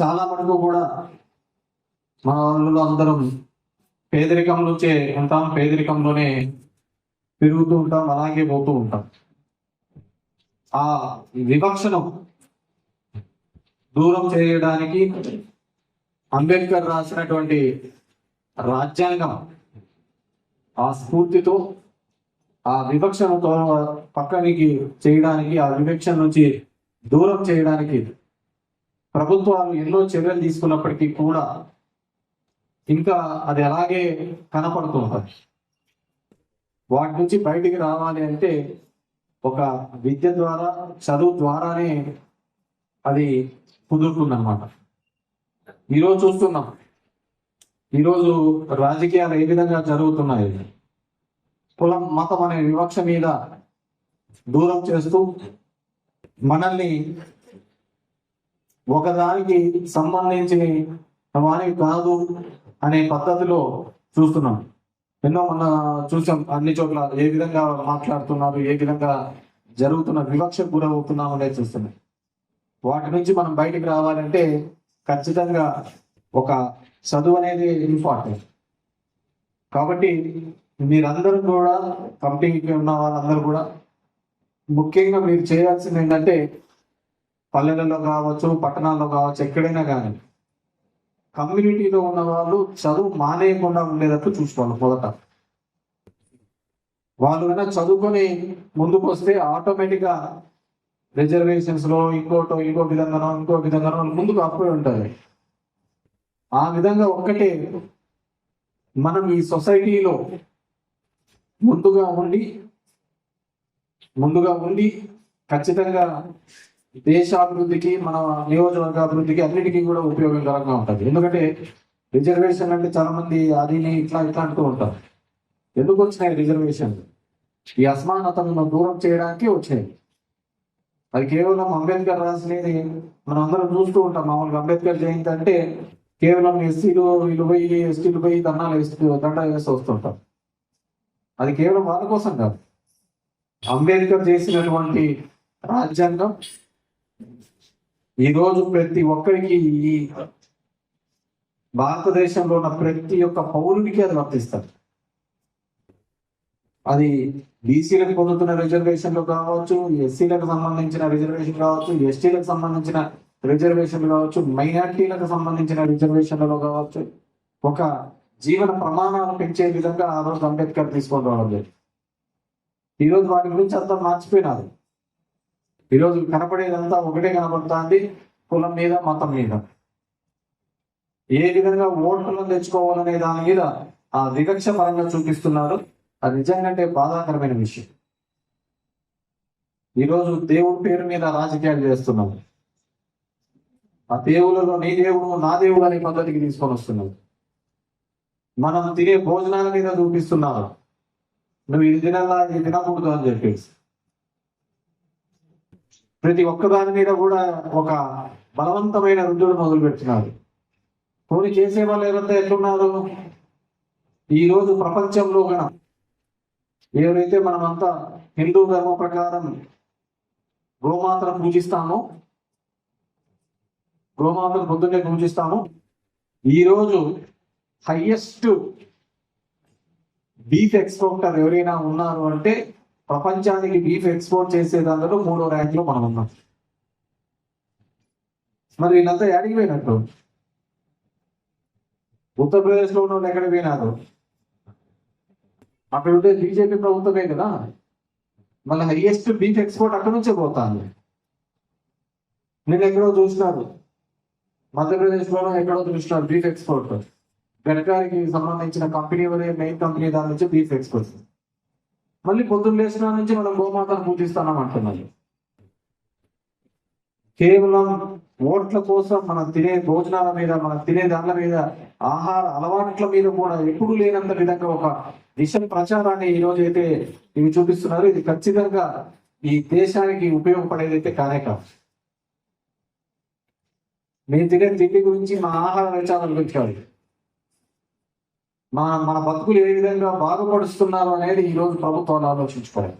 చాలా మటుకు కూడా మన వాళ్ళు అందరం పేదరికం నుంచే ఉంటాం, పేదరికంలోనే పెరుగుతూ ఉంటాం, అలాగే పోతూ ఉంటాం. ఆ వివక్షను దూరం చేయడానికి అంబేద్కర్ రాసినటువంటి రాజ్యాంగం ఆ స్ఫూర్తితో ఆ వివక్షను పక్కనికి చేయడానికి, ఆ వివక్ష నుంచి దూరం చేయడానికి ప్రభుత్వాలు ఎన్నో చర్యలు తీసుకున్నప్పటికీ కూడా ఇంకా అది అలాగే కనపడుతుంటుంది. వాటి నుంచి బయటికి రావాలి అంటే ఒక విద్య ద్వారా, చదువు ద్వారానే అది కుదురుతుందన్నమాట. ఈరోజు చూస్తున్నాం, ఈరోజు రాజకీయాలు ఏ విధంగా జరుగుతున్నాయి. కులం, మతం అనే వివక్ష మీద దూరం చేస్తూ మనల్ని ఒకదానికి సంబంధించిన వానికి కాదు అనే పద్ధతిలో చూస్తున్నాం. ఎన్నో మన చూసాం, అన్ని చోట్ల ఏ విధంగా మాట్లాడుతున్నారు, ఏ విధంగా జరుగుతున్న వివక్షకు గురవుతున్నాం అనేది చూస్తున్నాం. వాటి నుంచి మనం బయటికి రావాలంటే ఖచ్చితంగా ఒక చదువు అనేది ఇంపార్టెంట్. కాబట్టి మీరందరూ కూడా, కంపెనీకి ఉన్న వాళ్ళందరూ కూడా ముఖ్యంగా మీరు చేయాల్సింది ఏంటంటే పల్లెలలో కావచ్చు, పట్టణాల్లో కావచ్చు, ఎక్కడైనా కానీ కమ్యూనిటీలో ఉన్న వాళ్ళు చదువు మానేయకుండా ఉండేటట్టు చూసుకోవాలి. మొదట వాళ్ళు కన్నా చదువుకొని ముందుకు వస్తే ఆటోమేటిక్గా రిజర్వేషన్స్ లో ఇంకో విధంగానో ముందుకు అప్పుడే ఉంటుంది. ఆ విధంగా ఒక్కటే మనం ఈ సొసైటీలో ముందుగా ఉండి ఖచ్చితంగా దేశాభివృద్ధికి, మన నియోజకవర్గ అభివృద్ధికి అన్నిటికీ కూడా ఉపయోగకరంగా ఉంటుంది. ఎందుకంటే రిజర్వేషన్ అంటే చాలా మంది అది ఇట్లా అంటూ ఉంటారు. ఎందుకు వచ్చినాయి రిజర్వేషన్? ఈ అసమానతలను దూరం చేయడానికి వచ్చినాయి. అది కేవలం అంబేద్కర్ రాసినది మనం అందరం చూస్తూ ఉంటాం. మామూలుగా అంబేద్కర్ జయంతి అంటే కేవలం ఎస్సీలు వీళ్ళు పోయి, ఎస్టీలు పోయి దండ వేస్తూ వస్తుంటాం. అది కేవలం వాళ్ళ కోసం కాదు. అంబేద్కర్ చేసినటువంటి రాజ్యాంగం ఈరోజు ప్రతి ఒక్కరికి, ఈ భారతదేశంలో ఉన్న ప్రతి ఒక్క పౌరునికి అది వర్తిస్తారు. అది బీసీలకు పొందుతున్న రిజర్వేషన్లు కావచ్చు, ఎస్సీలకు సంబంధించిన రిజర్వేషన్ కావచ్చు, ఎస్టీలకు సంబంధించిన రిజర్వేషన్లు కావచ్చు, మైనార్టీలకు సంబంధించిన రిజర్వేషన్లలో కావచ్చు, ఒక జీవన ప్రమాణాలు పెంచే విధంగా ఆ రోజు అంబేద్కర్ తీసుకొని రావడం. ఈరోజు వాటి గురించి అంతా మర్చిపోయినారు. ఈరోజు కనపడేదంతా ఒకటే కనపడుతుంది, కులం మీద, మతం మీద. ఏ విధంగా ఓట్లను తెచ్చుకోవాలనే దాని మీద ఆ వివక్ష పరంగా చూపిస్తున్నారు. అది నిజంగా బాధాకరమైన విషయం. ఈరోజు దేవుడి పేరు మీద రాజకీయాలు చేస్తున్నారు. ఆ దేవుళ్ళలో నీ దేవుడు, నా దేవుడు అనే పద్ధతికి తీసుకొని వస్తున్నారు. మనం తినే భోజనాల మీద చూపిస్తున్నారు, నువ్వు ఇది తినాలా, ఇది తినకూడదు అని చెప్పేసి. ప్రతి ఒక్కదాని మీద కూడా ఒక బలవంతమైన రుజువులు మొదలు పెడుతున్నారు. పోనీ చేసే వాళ్ళు ఎవరంతా ఎట్లున్నారు? ఈరోజు ప్రపంచంలో కూడా ఎవరైతే మనమంతా హిందూ ధర్మ ప్రకారం గోమాతను పూజిస్తామో, గోమాతను పొద్దున్నే పూజిస్తామో, ఈరోజు హైయెస్ట్ బీఫ్ ఎక్స్పోర్టర్ ఎవరైనా ఉన్నారు అంటే ప్రపంచానికి బీఫ్ ఎక్స్పోర్ట్ చేసేదాంట్లో 3వ ర్యాంక్ లో మనం ఉన్నాం. మరి వీళ్ళంతా ఎక్కడికి పోయినట్టు? ఉత్తరప్రదేశ్ లో ఉన్న వాళ్ళు ఎక్కడికి పోయినారు? అక్కడ ఉంటే బీజేపీ ప్రభుత్వమే కదా. మళ్ళీ హైయెస్ట్ బీఫ్ ఎక్స్పోర్ట్ అక్కడ నుంచే పోతాను. నేను ఎక్కడో చూసినారు, మధ్యప్రదేశ్లోనూ ఎక్కడో చూసినారు బీఫ్ ఎక్స్పోర్ట్. గడ్కరీకి సంబంధించిన కంపెనీ, మెయిన్ కంపెనీ దాని నుంచి బీఫ్ ఎక్స్పోర్ట్. మళ్ళీ పొద్దున్న లేచిన నుంచి మనం గోమాతను పూజిస్తున్నాం అంటున్నారు. కేవలం ఓట్ల కోసం మనం తినే భోజనాల మీద, మనం తినే దానిల మీద, ఆహార అలవాట్ల మీద కూడా ఎప్పుడు లేనంత విధంగా ఒక విషం ప్రచారాన్ని ఈ రోజు అయితే ఇవి చూపిస్తున్నారు. ఇది ఖచ్చితంగా ఈ దేశానికి ఉపయోగపడేది అయితే కానే కాదు. నేను తినే తిండి గురించి, మా ఆహార విచారాల గురించి కాదు, మన బతుకులు ఏ విధంగా బాగుపడుస్తున్నారు అనేది ఈ రోజు ప్రభుత్వాలు ఆలోచించుకోవాలి.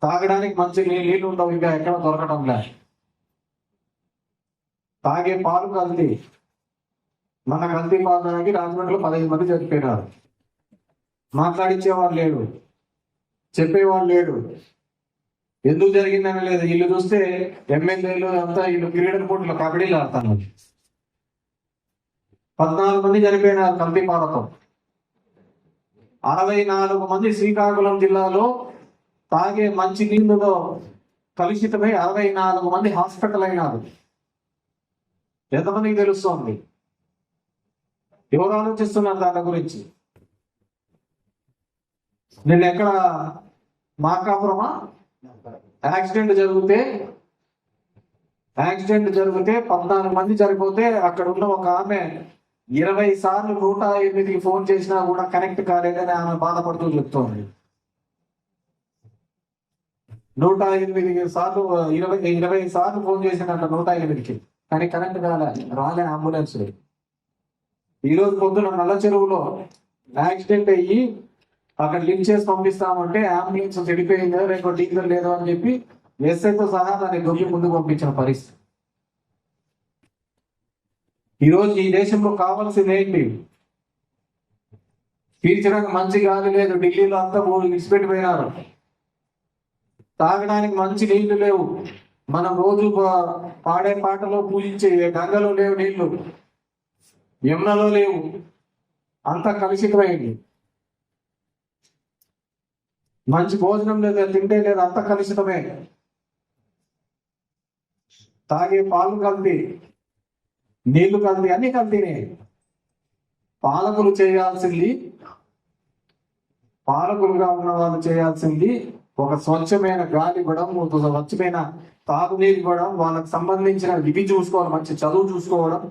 తాగడానికి మంచి నీళ్లు ఉండవు, ఇంకా ఎక్కడ దొరకడం లేదు. తాగే పాలు కల్తీ. మన కల్తీ పాలు తాగి రాజమండ్రిలో 15 మంది చనిపోయినారు. మాట్లాడించేవాడు లేడు, చెప్పేవాడు లేడు. ఎందుకు జరిగిందని లేదు. వీళ్ళు చూస్తే ఎమ్మెల్యేలు అంతా వీళ్ళు క్రీడల పోటీలో కబడ్డీలు ఆడతాను. 14 మంది చనిపోయినారు కల్తీ పాలతో. 64 మంది శ్రీకాకుళం జిల్లాలో తాగే మంచి నీళ్లలో కలుషితమై 64 మంది హాస్పిటల్ అయినారు. ఎంతమందికి తెలుస్తోంది? ఎవరు ఆలోచిస్తున్నారు దాని గురించి? నేను ఎక్కడ మార్కాపురమా యాక్సిడెంట్ జరిగితే 14 మంది చనిపోతే అక్కడ ఉన్న ఒక ఆమె 20 సార్లు 108కి ఫోన్ చేసినా కూడా కనెక్ట్ కాలేదని ఆమె బాధపడుతూ చెప్తోంది. 108 సార్లు 20 సార్లు ఫోన్ చేసినట్ట 108కి, కానీ కనెక్ట్ రాలే అంబులెన్స్. ఈరోజు పొద్దున నల్ల చెరువులో యాక్సిడెంట్ అయ్యి అక్కడ లిఫ్ట్ చేసి పంపిస్తామంటే అంబులెన్స్ చెడిపోయిందో రేపు డీజల్ లేదో అని చెప్పి ఎస్ఐతో సహా దాన్ని దొంగి ముందుకు పంపించిన పరిస్థితి. ఈరోజు ఈ దేశంలో కావాల్సింది ఏంటి? పీల్చడానికి మంచి గాలి లేదు. ఢిల్లీలో అంతా విడిచిపెట్టిపోయినారు. తాగడానికి మంచి నీళ్లు లేవు. మనం రోజు పాడే పాటలో పూజించే గంగలో లేవు నీళ్లు, యమునలో లేవు. అంతా కలుషితమైంది. మంచి భోజనం లేదు, తింటే లేదు, అంతా కలుషితమే. తాగే పాలు కల్తీ, నీళ్లు కల్తీ, అన్ని కల్తీనే. పాలకులుగా ఉన్న వాళ్ళు చేయాల్సింది ఒక స్వచ్ఛమైన గాలి ఇవ్వడం, ఒక స్వచ్ఛమైన తాగునీరు ఇవ్వడం, వాళ్ళకి సంబంధించిన విధి చూసుకోవడం, మంచి చదువు చూసుకోవడం,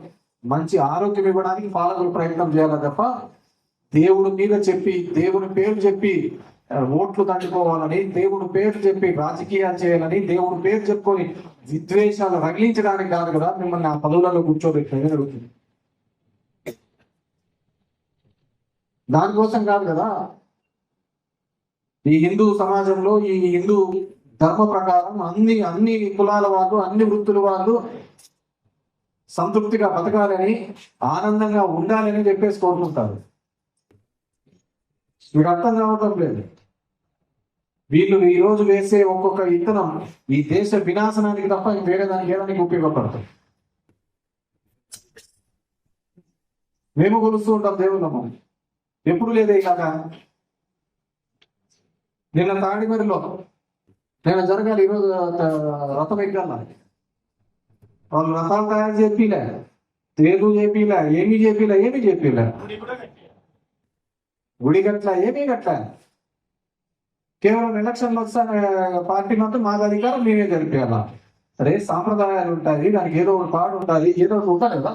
మంచి ఆరోగ్యం ఇవ్వడానికి పాలకులు ప్రయత్నం చేయాలి తప్ప దేవుడి మీద చెప్పి, దేవుని పేరు చెప్పి ఓట్లు దండుకోవాలని, దేవుడి పేరు చెప్పి రాజకీయాలు చేయాలని, దేవుడి పేరు చెప్పుకొని విద్వేషాలు రగిలించడానికి కాదు కదా మిమ్మల్ని ఆ పదవులలో కూర్చోబెట్టినది అడుగుతుంది. దానికోసం కాదు కదా. ఈ హిందూ సమాజంలో, ఈ హిందూ ధర్మ ప్రకారం అన్ని కులాల వాళ్ళు, అన్ని వృత్తుల వాళ్ళు సంతృప్తిగా బతకాలని, ఆనందంగా ఉండాలని చెప్పేసి కోరుకుంటారు. మీకు అర్థం కావటం లేదు. వీళ్ళు ఈ రోజు వేసే ఒక్కొక్క ఇత్తనం ఈ దేశ వినాశనానికి తప్ప వేరే దానికి ఏదానికి ఉపయోగపడుతుంది. మేము కొలుస్తూ ఉంటాం దేవుళ్ళము, ఎప్పుడు లేదే ఇలాగా. నిన్న తాడిమరిలో నేను జరగాలి, ఈరోజు రథం ఎక్కాల. వాళ్ళు రథాలు తయారు చేపిలే, తేలు చేపిలే, ఏమీ చేపిలే. గుడి గట్ల ఏమీ గట్ల. కేవలం ఎలక్షన్లు వస్తాను పార్టీ మాత్రం మాకు అధికారం మేమే జరిపేయాలా. అరే సాంప్రదాయాలు ఉంటాయి, దానికి ఏదో ఒక పాడు ఉంటుంది, ఏదో ఒకటి ఉంటాయి కదా.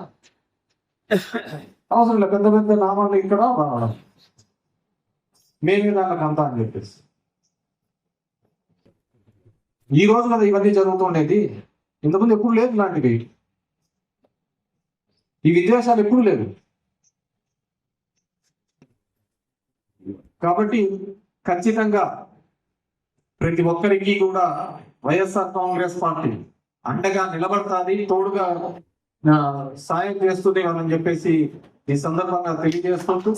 అవసరం లేదు పెద్ద పెద్ద నామాలు ఇక్కడ రావడం, మేమే దానికి అంతా అని చెప్పేసి. ఈ రోజు కదా ఇవన్నీ జరుగుతుండేది. ఇంతకుముందు ఎప్పుడు లేదు ఇలాంటివి. ఈ విద్వేషాలు ఎప్పుడు లేదు. కాబట్టి ఖచ్చితంగా ప్రతి ఒక్కరికి కూడా వైఎస్ఆర్ కాంగ్రెస్ పార్టీ అండగా నిలబడతాది, తోడుగా సాయం చేస్తుంది అని చెప్పేసి ఈ సందర్భంగా తెలియజేసుకుంటూ,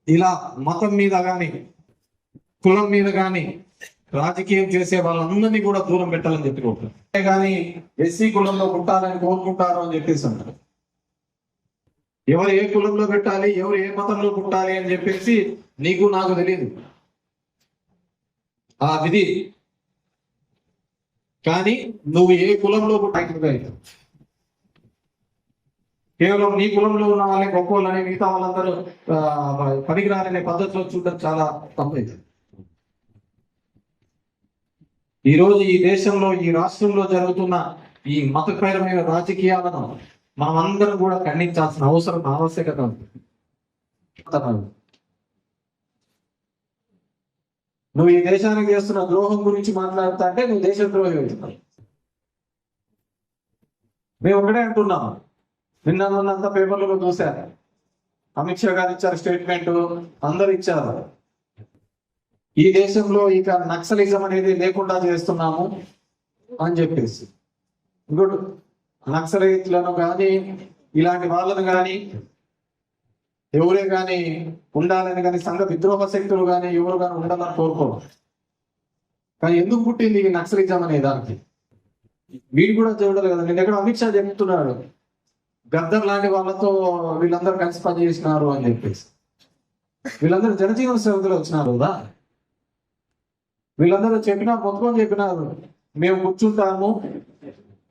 ఇలా మతం మీద కానీ కులం మీద కానీ రాజకీయం చేసే వాళ్ళందరినీ కూడా దూరం పెట్టాలని చెప్పుకుంటారు. కానీ ఎస్సీ కులంలో పుట్టాలని కోరుకుంటారు అని చెప్పేసి అంటారు. ఎవరు ఏ కులంలో పెట్టాలి, ఎవరు ఏ మతంలో పుట్టాలి అని చెప్పేసి నీకు నాకు తెలియదు ఆ విధి. కానీ నువ్వు ఏ కులంలో పుట్టాలి, కేవలం నీ కులంలో ఉన్న వాళ్ళని గొప్పవాళ్ళని, మిగతా వాళ్ళందరూ పనికిరాలనే పద్ధతిలో చూడడం చాలా తప్పైంది. ఈరోజు ఈ దేశంలో, ఈ రాష్ట్రంలో జరుగుతున్న ఈ మతపరమైన రాజకీయాలను మనం అందరం కూడా ఖండించాల్సిన ఆవశ్యకత ఉంది. నువ్వు ఈ దేశానికి చేస్తున్న ద్రోహం గురించి మాట్లాడుతా అంటే నువ్వు దేశ ద్రోహి అవుతున్నావు. మేము ఒకటే అంటున్నాము, నిన్నంతా పేపర్లలో చూశారు. అమిత్ షా గారు ఇచ్చారు స్టేట్మెంట్, అందరు ఇచ్చారు. ఈ దేశంలో ఇక నక్సలిజం అనేది లేకుండా చేస్తున్నాము, అని చెప్పేసి. ఇంకోటి నక్సలైట్లను కానీ ఇలాంటి వాళ్ళను కానీ ఎవరే కానీ ఉండాలని కానీ సంఘ విద్రోహ శక్తులు కానీ ఎవరు కానీ ఉండాలని కోరుకోరు. కానీ ఎందుకు పుట్టింది ఈ నక్సలిజం అనే దానికి? వీడు కూడా చూడాలి కదా. నేను ఎక్కడ అమిత్ షా చెప్తున్నాడు గద్దర్ లాంటి వాళ్ళతో వీళ్ళందరూ కలిసి పనిచేసినారు అని చెప్పేసి. వీళ్ళందరూ జనజీవన సేవకులు వచ్చినారు కదా. వీళ్ళందరూ మొత్తం చెప్పినారు మేము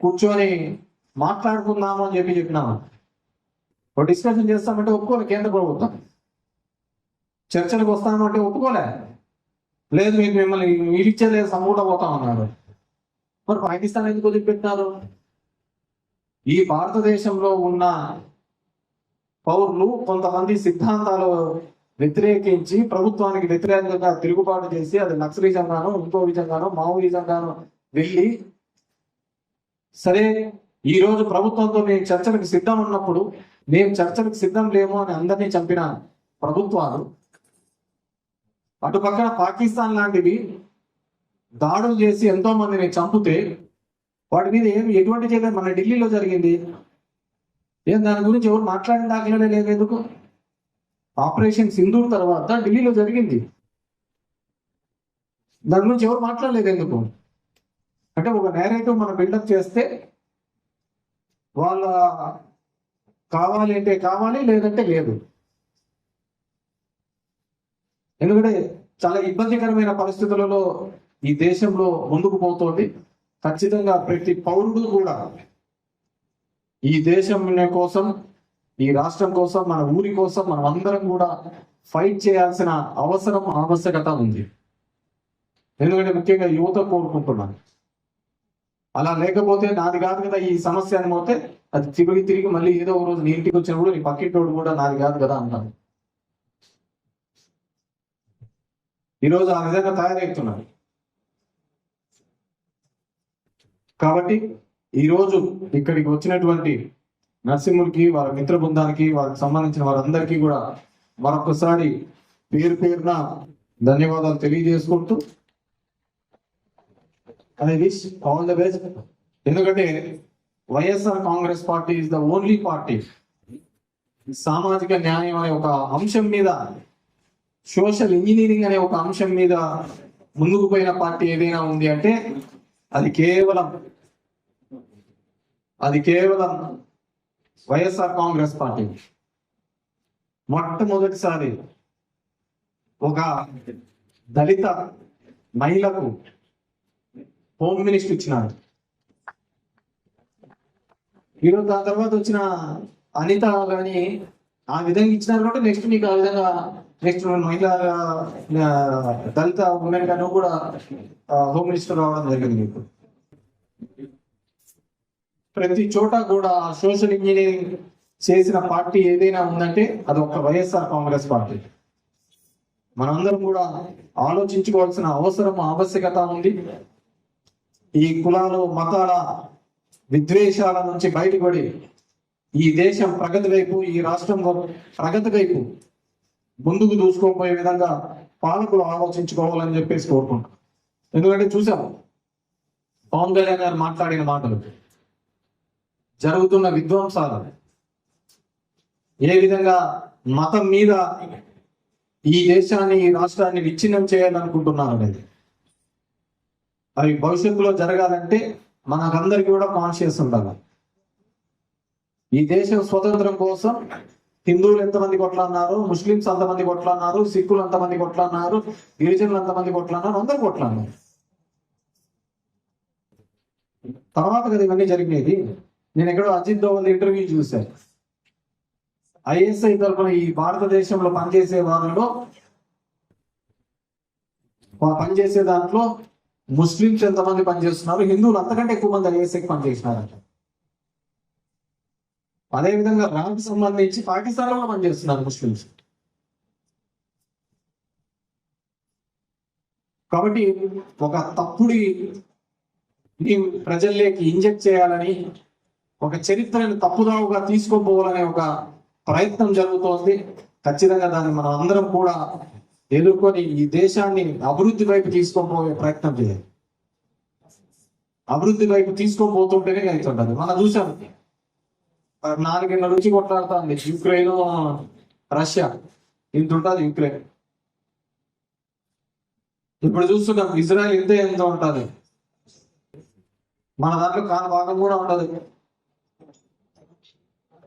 కూర్చొని మాట్లాడుకుందాము అని చెప్పినాము. ఒక డిస్కషన్ చేస్తామంటే ఒప్పుకోలే కేంద్ర ప్రభుత్వం. చర్చలకు వస్తామంటే ఒప్పుకోలే. లేదు మీకు మిమ్మల్ని ఇచ్చేలేదు సమూట పోతామన్నారు. మరి పాకిస్తాన్ ఎందుకు వదిలిపెట్టినారు? ఈ భారతదేశంలో ఉన్న పౌరులు కొంతమంది సిద్ధాంతాలు వ్యతిరేకించి ప్రభుత్వానికి వ్యతిరేకంగా తిరుగుబాటు చేసి అది నక్సలిజం గాను ఇంకో విధంగానో మావోయిజం గాను వెళ్ళి సరే ఈ రోజు ప్రభుత్వంతో మేము చర్చలకు సిద్ధం ఉన్నప్పుడు మేము చర్చలకు సిద్ధం లేము అని అందరినీ చంపిన ప్రభుత్వాలు అటు పక్కన పాకిస్తాన్ లాంటివి దాడులు చేసి ఎంతో మందిని చంపితే వాటి మీద ఎటువంటి చేయలేదు. మన ఢిల్లీలో జరిగింది దాని గురించి ఎవరు మాట్లాడిన దాఖలే లేదు. ఎందుకు? ఆపరేషన్ సింధూర్ తర్వాత ఢిల్లీలో జరిగింది, దాని గురించి ఎవరు మాట్లాడలేదు. ఎందుకు అంటే ఒక నేరేటివ్ మనం బిల్డప్ చేస్తే వాళ్ళ కావాలి అంటే కావాలి, లేదంటే లేదు. ఎందుకంటే చాలా ఇబ్బందికరమైన పరిస్థితులలో ఈ దేశంలో ముందుకు పోతోంది. ఖచ్చితంగా ప్రతి పౌరుడు కూడా ఈ దేశం కోసం, ఈ రాష్ట్రం కోసం, మన ఊరి కోసం మనం అందరం కూడా ఫైట్ చేయాల్సిన ఆవశ్యకత ఉంది. ఎందుకంటే ముఖ్యంగా యువత కోరుకుంటున్నాను. అలా లేకపోతే నాది కాదు కదా ఈ సమస్య అని పోతే అది తిరిగి మళ్ళీ ఏదో ఒక రోజు నీ ఇంటికి వచ్చినప్పుడు నీ పక్కింటోడు కూడా నాది కాదు కదా అంటాను. ఈరోజు ఆ విధంగా తయారవుతున్నారు. కాబట్టి ఈరోజు ఇక్కడికి వచ్చినటువంటి నరసింహుడికి, వారి మిత్ర బృందానికి, వారికి సంబంధించిన వారందరికీ కూడా మరొకసారి పేరున ధన్యవాదాలు తెలియజేసుకుంటూ I wish all the best. ఎందుకంటే YSR Congress party is the only party సామాజిక న్యాయం అనే ఒక అంశం మీద, సోషల్ ఇంజనీరింగ్ అనే ఒక అంశం మీద ముందుకు పోయిన పార్టీ ఏదైనా ఉంది అంటే అది కేవలం వైఎస్ఆర్ కాంగ్రెస్ పార్టీ. మొట్టమొదటిసారి ఒక దళిత మహిళకు హోమ్ మినిస్టర్ ఇచ్చినాడు. ఈరోజు దాని తర్వాత వచ్చిన అనిత కానీ ఆ విధంగా ఇచ్చినారు కాబట్టి నెక్స్ట్ నీకు ఆ విధంగా నెక్స్ట్ మహిళా దళిత ఉమెన్ గా నువ్వు కూడా హోమ్ మినిస్టర్ రావడం జరిగింది. మీకు ప్రతి చోట కూడా సోషల్ ఇంజనీరింగ్ చేసిన పార్టీ ఏదైనా ఉందంటే అది ఒక వైఎస్ఆర్ కాంగ్రెస్ పార్టీ. మనందరం కూడా ఆలోచించుకోవాల్సిన ఆవశ్యకత ఉంది. ఈ కులాలు మతాల విద్వేషాల నుంచి బయటపడి ఈ దేశం ప్రగతి వైపు, ఈ రాష్ట్రం ప్రగతి వైపు ముందుకు దూసుకోపోయే విధంగా పాలకులు ఆలోచించుకోవాలని చెప్పేసి కోరుకుంటాం. ఎందుకంటే చూసాం పవన్ కళ్యాణ్ గారు మాట్లాడిన మాటలు, జరుగుతున్న విధ్వంసాలు, ఏ విధంగా మతం మీద ఈ దేశాన్ని, ఈ రాష్ట్రాన్ని విచ్ఛిన్నం చేయాలనుకుంటున్నారు అనేది. అవి భవిష్యత్తులో జరగాలంటే మనకందరికీ కూడా కాన్షియస్ ఉండాలి. ఈ దేశం స్వతంత్రం కోసం హిందువులు ఎంతమంది కొట్లాన్నారు, ముస్లింస్ అంతమంది కొట్లాన్నారు, సిక్కులు అంతమంది కొట్లాన్నారు, గిరిజనులు అంతమంది కొట్లాన్నారు, అందరు కొట్లాన్నారు. తర్వాత కదా ఇవన్నీ జరిగినది. నేను ఎక్కడో అజిత్ దోవల్ ఇంటర్వ్యూ చూశాను. ఐఎస్ఐ తరఫున ఈ భారతదేశంలో పనిచేసే దాంట్లో ముస్లింస్ ఎంతమంది పనిచేస్తున్నారు, హిందువులు అంతకంటే ఎక్కువ మంది ఐఎస్ఐకి పనిచేస్తున్నారంట. అదేవిధంగా రాకు సంబంధించి పాకిస్తాన్ లో పనిచేస్తున్నారు ముస్లింస్. కాబట్టి ఒక తప్పుడి ప్రజల్లోకి ఇంజెక్ట్ చేయాలని, ఒక చరిత్రను తప్పుదావుగా తీసుకోపోవాలనే ఒక ప్రయత్నం జరుగుతోంది. ఖచ్చితంగా దాన్ని మనం అందరం కూడా ఎదుర్కొని ఈ దేశాన్ని అభివృద్ధి వైపు తీసుకోపోయే ప్రయత్నం చేయాలి. అభివృద్ధి వైపు తీసుకోబోతుంటేనే అవుతుంటది. మనం చూసాం 4 ఏళ్ళ నుంచి కొట్లాడుతుంది యుక్రెయిన్ రష్యా, ఇంత ఉంటుంది యుక్రెయిన్. ఇప్పుడు చూస్తున్నాం ఇజ్రాయెల్ ఎంత ఉంటుంది, మన దాంట్లో కాని భాగం కూడా ఉండదు.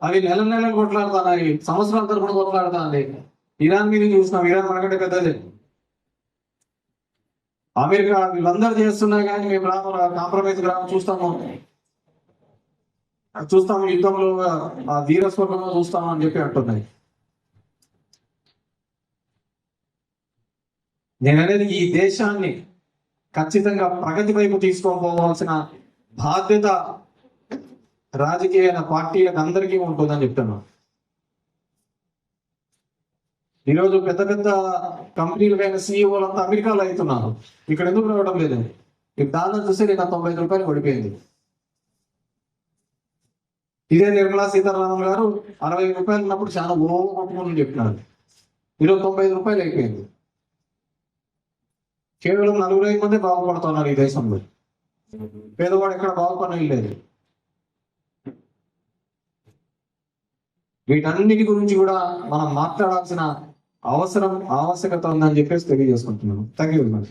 అవి నెలలు కొట్లాడుతున్నాయి, సంవత్సరాల తరపున కొట్లాడుతుంది. ఇరాన్ మీద చూసినాం, ఇరాన్ మనకంటే పెద్దది. అమెరికా వీళ్ళందరూ చేస్తున్నాయి కానీ మేము కాంప్రమైజ్ చూస్తాము యుద్ధంలో ధీరస్వరంలో చూస్తాము అని చెప్పి అంటున్నాయి. నేను అనేది ఈ దేశాన్ని ఖచ్చితంగా ప్రగతి వైపు తీసుకోపోవాల్సిన బాధ్యత రాజకీయ పార్టీలకు అందరికీ ఉంటుందని చెప్తున్నాను. ఈరోజు పెద్ద పెద్ద కంపెనీలకైనా సీఈఓలంతా అమెరికాలో అవుతున్నారు, ఇక్కడ ఎందుకు రావడం లేదు? మీకు దాదాపు చూస్తే నేను 95 రూపాయలు పడిపోయింది. ఇదే నిర్మలా సీతారామన్ గారు 60 రూపాయలు ఉన్నప్పుడు చాలా కొట్టుకుని చెప్పినారు, ఈరోజు 95 రూపాయలు అయిపోయింది. కేవలం 4-5 మంది బాగుపడుతున్నారు ఈ దేశంలో, పేదవాడు ఎక్కడ బాగుపడడం లేదు. వీటన్నిటి గురించి కూడా మనం మాట్లాడాల్సిన ఆవశ్యకత ఉందని చెప్పేసి తెలియజేసుకుంటున్నాను. Thank you very much.